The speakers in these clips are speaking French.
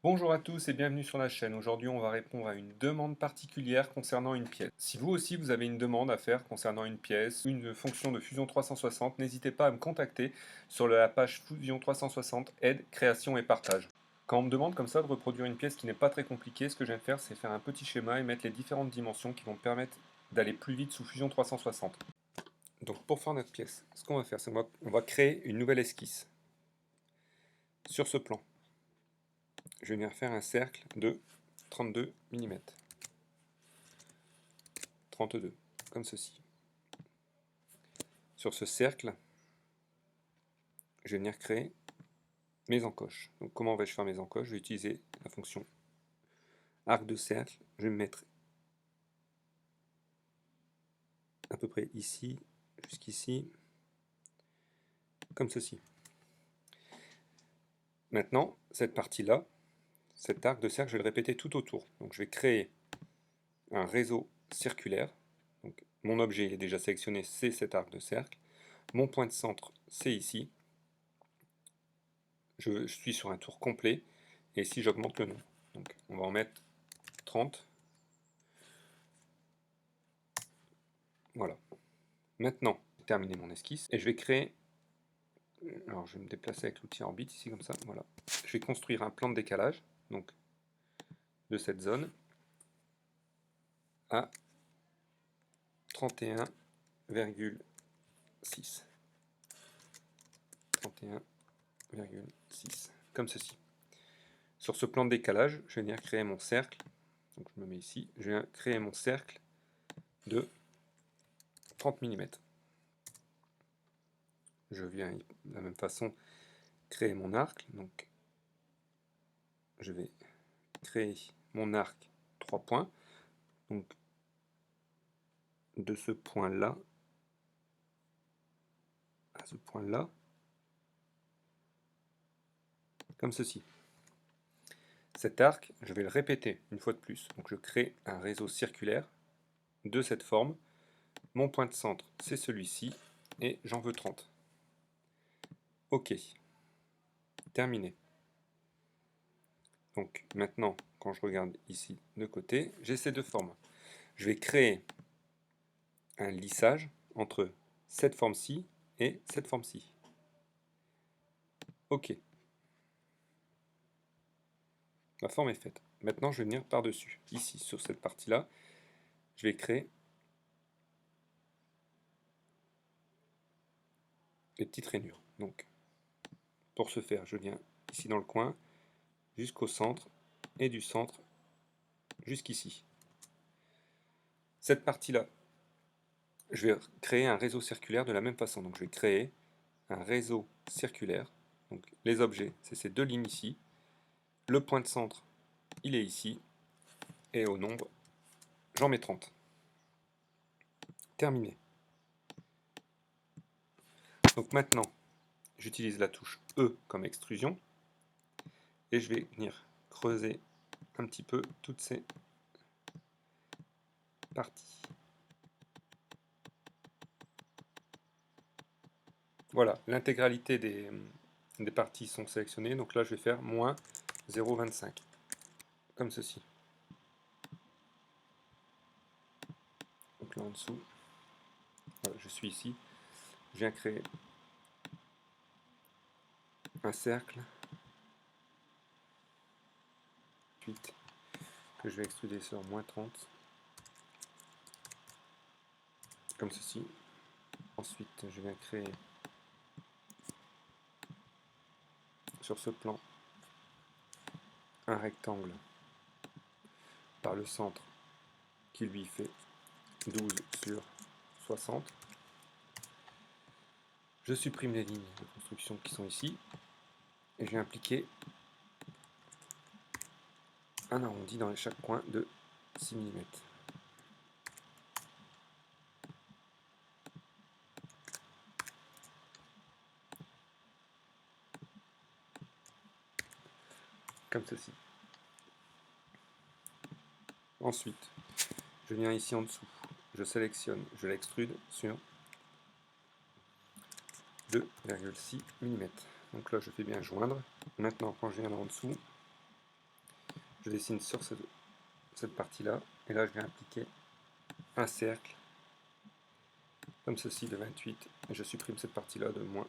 Bonjour à tous et bienvenue sur la chaîne. Aujourd'hui, on va répondre à une demande particulière concernant une pièce. Si vous aussi vous avez une demande à faire concernant une pièce ou une fonction de Fusion 360, n'hésitez pas à me contacter sur la page Fusion 360 aide, création et partage. Quand on me demande comme ça de reproduire une pièce qui n'est pas très compliquée, ce que je viens de faire, c'est faire un petit schéma et mettre les différentes dimensions qui vont me permettre d'aller plus vite sous Fusion 360. Donc pour faire notre pièce, ce qu'on va faire, c'est qu'on va créer une nouvelle esquisse sur ce plan. Je vais venir faire un cercle de 32 mm. 32, comme ceci. Sur ce cercle, je vais venir créer mes encoches. Donc comment vais-je faire mes encoches? Je vais utiliser la fonction arc de cercle. Je vais me mettre à peu près ici, jusqu'ici, comme ceci. Maintenant, cette partie-là, cet arc de cercle, je vais le répéter tout autour. Donc je vais créer un réseau circulaire. Donc, mon objet il est déjà sélectionné, c'est cet arc de cercle. Mon point de centre, c'est ici. Je suis sur un tour complet. Et ici, j'augmente le nombre. Donc on va en mettre 30. Voilà. Maintenant, j'ai terminé mon esquisse et je vais créer. Alors, je vais me déplacer avec l'outil orbite ici comme ça. Voilà. Je vais construire un plan de décalage, donc de cette zone à 31,6. 31,6. Comme ceci. Sur ce plan de décalage, je vais venir créer mon cercle. Donc, je me mets ici. Je vais créer mon cercle de 30 mm. Je viens de la même façon créer mon arc. Donc, je vais créer mon arc 3 points. Donc, de ce point-là à ce point-là, comme ceci. Cet arc, je vais le répéter une fois de plus. Donc je crée un réseau circulaire de cette forme. Mon point de centre, c'est celui-ci, et j'en veux 30. OK. Terminé. Donc maintenant, quand je regarde ici de côté, j'ai ces deux formes. Je vais créer un lissage entre cette forme-ci et cette forme-ci. OK. La forme est faite. Maintenant, je vais venir par-dessus. Ici, sur cette partie-là, je vais créer des petites rainures. Donc, pour ce faire, je viens ici dans le coin, jusqu'au centre, et du centre jusqu'ici. Cette partie-là, je vais créer un réseau circulaire de la même façon. Donc je vais créer un réseau circulaire. Donc les objets, c'est ces deux lignes ici. Le point de centre, il est ici. Et au nombre, j'en mets 30. Terminé. Donc maintenant, j'utilise la touche E comme extrusion. Et je vais venir creuser un petit peu toutes ces parties. Voilà, l'intégralité des parties sont sélectionnées. Donc là, je vais faire moins 0,25. Comme ceci. Donc là en dessous, voilà, je suis ici. Je viens créer un cercle. Ensuite, que je vais extruder sur moins 30. Comme ceci. Ensuite, je viens créer sur ce plan un rectangle par le centre qui lui fait 12 sur 60. Je supprime les lignes de construction qui sont ici et je vais appliquer un arrondi dans chaque coin de 6 mm. Comme ceci. Ensuite, je viens ici en dessous, je sélectionne, je l'extrude sur 2,6 mm. Donc là, je fais bien joindre. Maintenant, quand je viens là en dessous, Je dessine sur cette partie-là, et là je vais appliquer un cercle, comme ceci, de 28, et je supprime cette partie-là de moins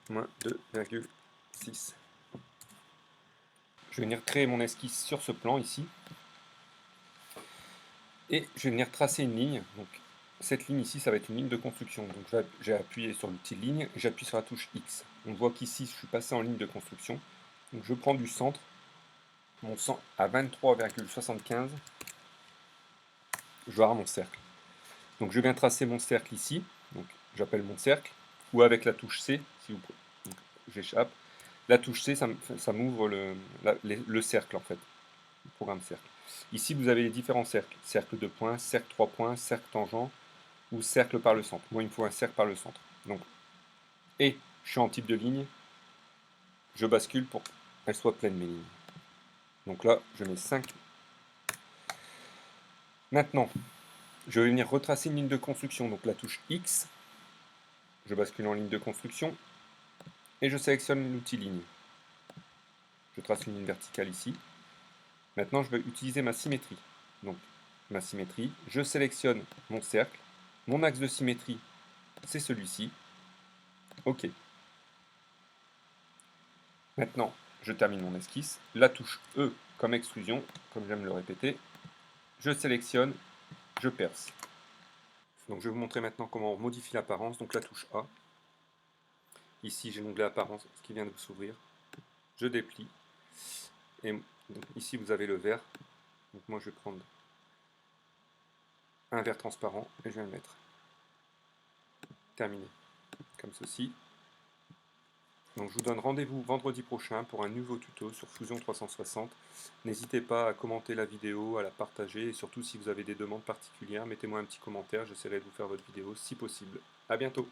2,6. Je vais venir créer mon esquisse sur ce plan ici, et je vais venir tracer une ligne. Donc cette ligne ici, ça va être une ligne de construction. Donc j'ai appuyé sur l'outil ligne, et j'appuie sur la touche X. On voit qu'ici, je suis passé en ligne de construction. Donc je prends du centre, mon centre à 23,75, je vais avoir mon cercle. Donc je viens tracer mon cercle ici, donc j'appelle mon cercle, ou avec la touche C, si vous pouvez. J'échappe. La touche C, ça m'ouvre le cercle en fait, le programme cercle. Ici, vous avez les différents cercles. Cercle de points, cercle 3 points, cercle tangent, ou cercle par le centre. Moi, il me faut un cercle par le centre. Donc, et je suis en type de ligne, je bascule pour qu'elle soit pleine mes lignes. Donc là, je mets 5. Maintenant, je vais venir retracer une ligne de construction. Donc la touche X, je bascule en ligne de construction, et je sélectionne l'outil ligne. Je trace une ligne verticale ici. Maintenant, je vais utiliser ma symétrie. Donc, ma symétrie, je sélectionne mon cercle. Mon axe de symétrie, c'est celui-ci. OK. Maintenant, je termine mon esquisse. La touche E comme extrusion, comme j'aime le répéter. Je sélectionne, je perce. Donc, je vais vous montrer maintenant comment on modifie l'apparence. Donc, la touche A. Ici, j'ai l'onglet apparence, ce qui vient de s'ouvrir. Je déplie. Et donc, ici, vous avez le vert. Donc, moi, je vais prendre un vert transparent et je vais le mettre. Terminé. Comme ceci. Donc je vous donne rendez-vous vendredi prochain pour un nouveau tuto sur Fusion 360. N'hésitez pas à commenter la vidéo, à la partager, et surtout si vous avez des demandes particulières, mettez-moi un petit commentaire, j'essaierai de vous faire votre vidéo si possible. A bientôt.